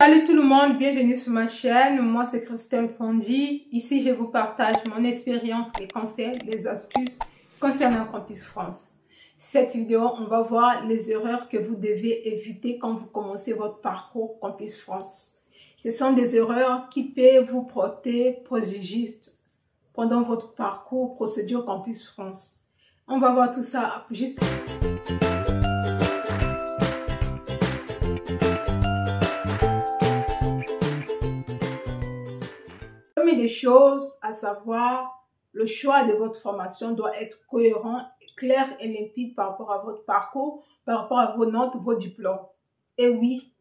Salut tout le monde, bienvenue sur ma chaîne. Moi c'est Christelle Pondy. Ici je vous partage mon expérience, les conseils, les astuces concernant Campus France. Cette vidéo, on va voir les erreurs que vous devez éviter quand vous commencez votre parcours Campus France. Ce sont des erreurs qui peuvent vous porter préjudice pendant votre parcours procédure Campus France. On va voir tout ça juste. Parmi les choses à savoir, le choix de votre formation doit être cohérent, clair et limpide par rapport à votre parcours, par rapport à vos notes, vos diplômes. Et oui,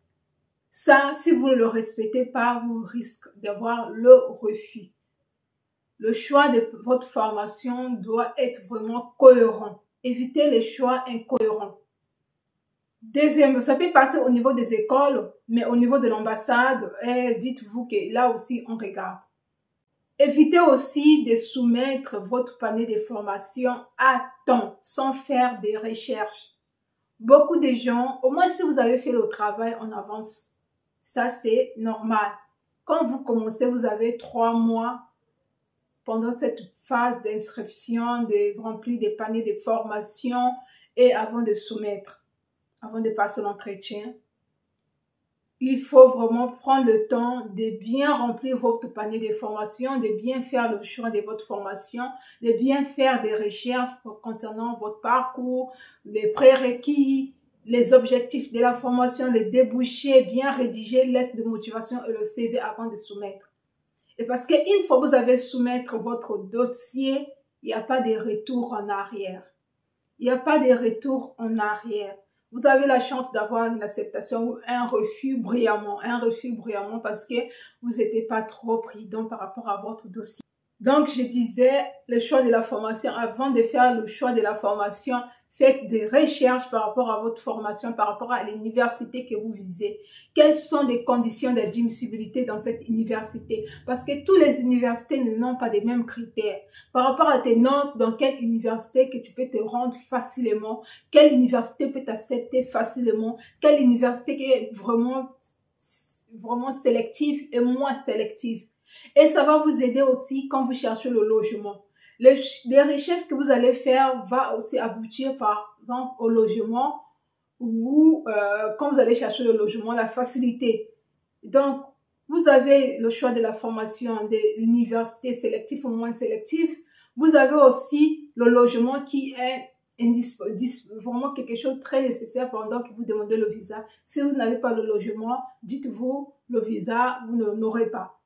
ça, si vous ne le respectez pas, vous risquez d'avoir le refus. Le choix de votre formation doit être vraiment cohérent. Évitez les choix incohérents. Deuxième, ça peut passer au niveau des écoles, mais au niveau de l'ambassade, dites-vous que là aussi, on regarde. Évitez aussi de soumettre votre panier de formation à temps, sans faire des recherches. Beaucoup de gens, au moins si vous avez fait le travail en avance, ça c'est normal. Quand vous commencez, vous avez 3 mois pendant cette phase d'inscription, de remplir des paniers de formation et avant de soumettre, avant de passer l'entretien. Il faut vraiment prendre le temps de bien remplir votre panier de formation, de bien faire le choix de votre formation, de bien faire des recherches concernant votre parcours, les prérequis, les objectifs de la formation, les débouchés, bien rédiger lettre de motivation et le CV avant de soumettre. Et parce qu'une fois que vous avez soumettre votre dossier, il n'y a pas de retour en arrière. Il n'y a pas de retour en arrière. Vous avez la chance d'avoir une acceptation ou un refus brillamment parce que vous n'étiez pas trop prudent par rapport à votre dossier. Donc, je disais, le choix de la formation, avant de faire le choix de la formation, faites des recherches par rapport à votre formation, par rapport à l'université que vous visez. Quelles sont les conditions d'admissibilité dans cette université? Parce que toutes les universités n'ont pas les mêmes critères. Par rapport à tes notes, dans quelle université que tu peux te rendre facilement, quelle université peut t'accepter facilement, quelle université qui est vraiment sélective et moins sélective. Et ça va vous aider aussi quand vous cherchez le logement. Les recherches que vous allez faire vont aussi aboutir par exemple au logement ou quand vous allez chercher le logement, la facilité. Donc, vous avez le choix de la formation de l'université sélective ou moins sélective. Vous avez aussi le logement qui est vraiment quelque chose de très nécessaire pendant que vous demandez le visa. Si vous n'avez pas le logement, dites-vous le visa, vous n'aurez pas.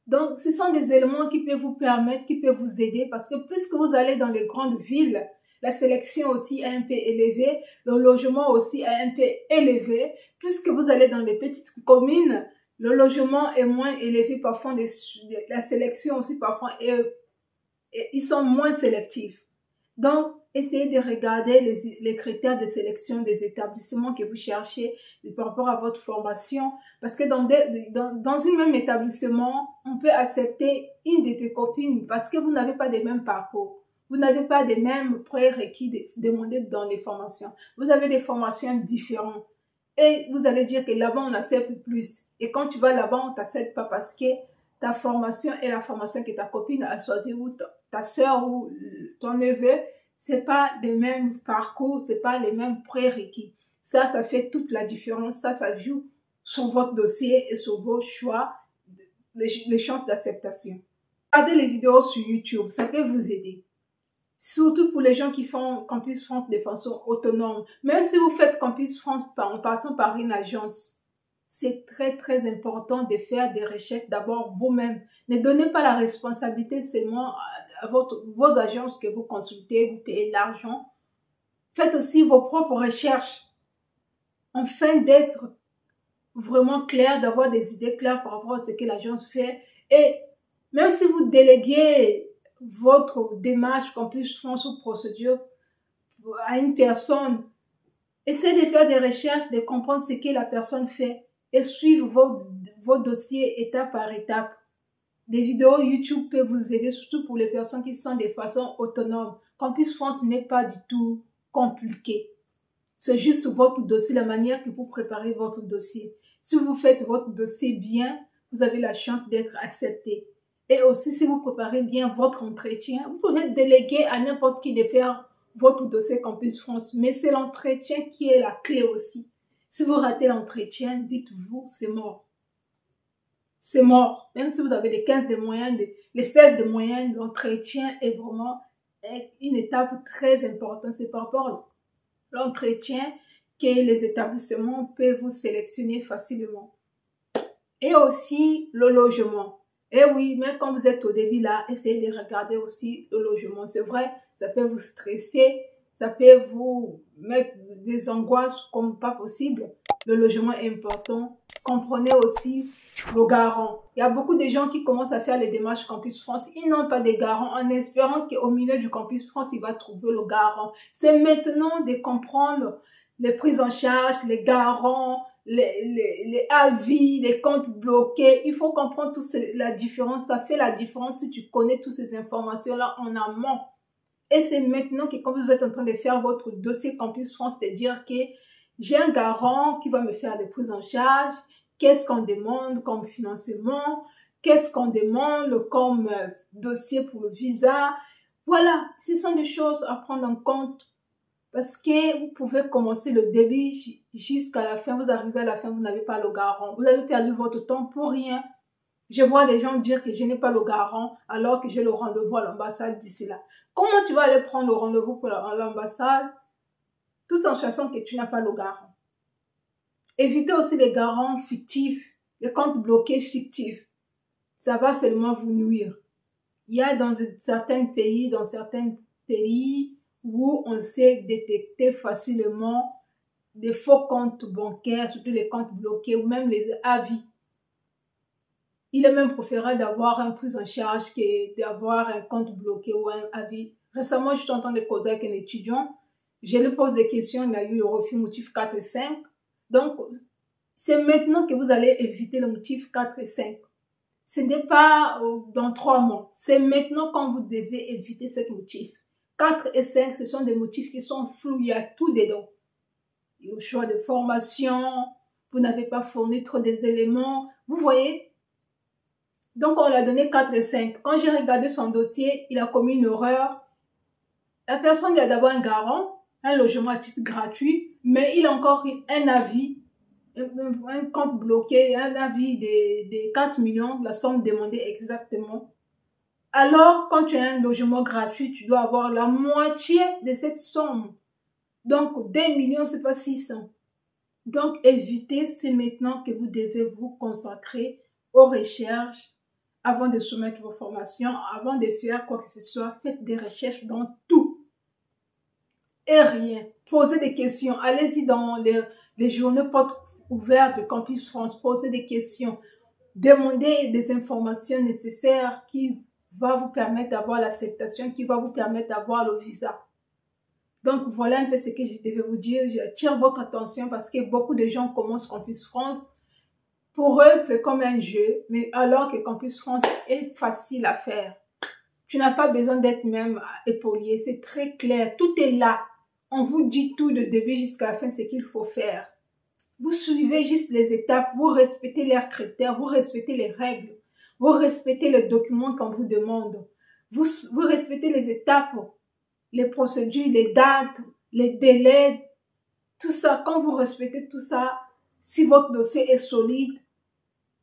Donc, ce sont des éléments qui peuvent vous permettre, qui peuvent vous aider parce que plus que vous allez dans les grandes villes, la sélection aussi est un peu élevée, le logement aussi est un peu élevé. Plus que vous allez dans les petites communes, le logement est moins élevé parfois, la sélection aussi parfois, ils sont moins sélectifs. Donc, essayez de regarder les critères de sélection des établissements que vous cherchez par rapport à votre formation. Parce que dans un même établissement, on peut accepter une de tes copines parce que vous n'avez pas les mêmes parcours. Vous n'avez pas les mêmes prérequis demandés dans les formations. Vous avez des formations différentes. Et vous allez dire que là-bas, on accepte plus. Et quand tu vas là-bas, on ne t'accepte pas parce que ta formation est la formation que ta copine a choisie ou ta soeur ou ton neveu, c'est pas les mêmes parcours, c'est pas les mêmes prérequis. Ça fait toute la différence. Ça joue sur votre dossier et sur vos choix, les chances d'acceptation. Regardez les vidéos sur YouTube, ça peut vous aider. Surtout pour les gens qui font Campus France de façon autonome. Même si vous faites Campus France en passant par une agence, c'est très important de faire des recherches d'abord vous-même. Ne donnez pas la responsabilité seulement à vos agences que vous consultez, vous payez l'argent. Faites aussi vos propres recherches afin d'être vraiment clair, d'avoir des idées claires par rapport à ce que l'agence fait. Et même si vous déléguez votre démarche Campus France ou procédure à une personne, essayez de faire des recherches, de comprendre ce que la personne fait et suivre vos dossiers étape par étape. Les vidéos YouTube peuvent vous aider, surtout pour les personnes qui sont de façon autonome. Campus France n'est pas du tout compliqué. C'est juste votre dossier, la manière que vous préparez votre dossier. Si vous faites votre dossier bien, vous avez la chance d'être accepté. Et aussi, si vous préparez bien votre entretien, vous pouvez déléguer à n'importe qui de faire votre dossier Campus France. Mais c'est l'entretien qui est la clé aussi. Si vous ratez l'entretien, dites-vous, c'est mort. C'est mort. Même si vous avez les 15 de moyenne, les 16 de moyenne, l'entretien est vraiment une étape très importante. C'est par rapport à l'entretien que les établissements peuvent vous sélectionner facilement. Et aussi le logement. Et oui, même quand vous êtes au début là, essayez de regarder aussi le logement. C'est vrai, ça peut vous stresser, ça peut vous mettre des angoisses comme pas possible. Le logement est important. Comprenez aussi le garant. Il y a beaucoup de gens qui commencent à faire les démarches Campus France. Ils n'ont pas de garant en espérant qu'au milieu du Campus France, il va trouver le garant. C'est maintenant de comprendre les prises en charge, les garants, les avis, les comptes bloqués. Il faut comprendre la différence. Ça fait la différence si tu connais toutes ces informations-là en amont. Et c'est maintenant que quand vous êtes en train de faire votre dossier Campus France, de dire que j'ai un garant qui va me faire des prises en charge, qu'est-ce qu'on demande comme financement, qu'est-ce qu'on demande comme dossier pour le visa. Voilà, ce sont des choses à prendre en compte parce que vous pouvez commencer le début jusqu'à la fin, vous arrivez à la fin, vous n'avez pas le garant. Vous avez perdu votre temps pour rien. Je vois les gens dire que je n'ai pas le garant alors que j'ai le rendez-vous à l'ambassade d'ici là. Comment tu vas aller prendre le rendez-vous pour l'ambassade tout en sachant que tu n'as pas le garant? Évitez aussi les garants fictifs, les comptes bloqués fictifs. Ça va seulement vous nuire. Il y a dans certains pays où on sait détecter facilement des faux comptes bancaires, surtout les comptes bloqués ou même les avis. Il est même préférable d'avoir un prise en charge que d'avoir un compte bloqué ou un avis. Récemment, je suis en train de causer avec un étudiant. Je lui pose des questions, il a eu le refus motif 4 et 5. Donc, c'est maintenant que vous allez éviter le motif 4 et 5. Ce n'est pas dans 3 mois. C'est maintenant quand vous devez éviter ce motif. 4 et 5, ce sont des motifs qui sont flous. Il y a tout dedans. Il y a le choix de formation. Vous n'avez pas fourni trop des éléments. Vous voyez? Donc, on l'a donné 4 et 5. Quand j'ai regardé son dossier, il a commis une erreur. La personne, il a d'abord un garant, un logement à titre gratuit, mais il a encore un avis, un compte bloqué, un avis de 4 millions, la somme demandée exactement. Alors, quand tu as un logement gratuit, tu dois avoir la moitié de cette somme. Donc, 2 millions, c'est pas 600. Donc, évitez, c'est maintenant que vous devez vous consacrer aux recherches avant de soumettre vos formations, avant de faire quoi que ce soit. Faites des recherches dans tout et rien. Posez des questions. Allez-y dans les journées portes ouvertes de Campus France. Posez des questions. Demandez des informations nécessaires qui vont vous permettre d'avoir l'acceptation, qui va vous permettre d'avoir le visa. Donc, voilà un peu ce que je devais vous dire. J'attire votre attention parce que beaucoup de gens commencent Campus France. Pour eux, c'est comme un jeu, mais alors que Campus France est facile à faire. Tu n'as pas besoin d'être même épaulé. C'est très clair. Tout est là. On vous dit tout de début jusqu'à la fin, ce qu'il faut faire. Vous suivez juste les étapes. Vous respectez leurs critères. Vous respectez les règles. Vous respectez les documents qu'on vous demande. Vous respectez les étapes, les procédures, les dates, les délais. Tout ça, quand vous respectez tout ça, si votre dossier est solide,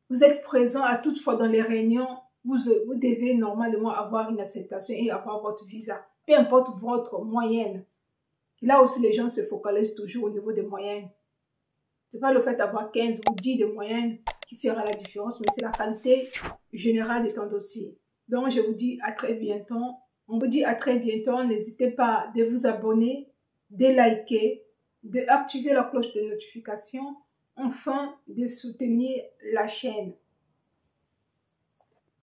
vous êtes présent à toute fois dans les réunions, vous devez normalement avoir une acceptation et avoir votre visa. Peu importe votre moyenne. Là aussi, les gens se focalisent toujours au niveau des moyennes. Ce n'est pas le fait d'avoir 15 ou 10 de moyenne qui fera la différence, mais c'est la qualité générale de ton dossier. Donc, je vous dis à très bientôt. On vous dit à très bientôt. N'hésitez pas de vous abonner, de liker, d'activer la cloche de notification, enfin de soutenir la chaîne.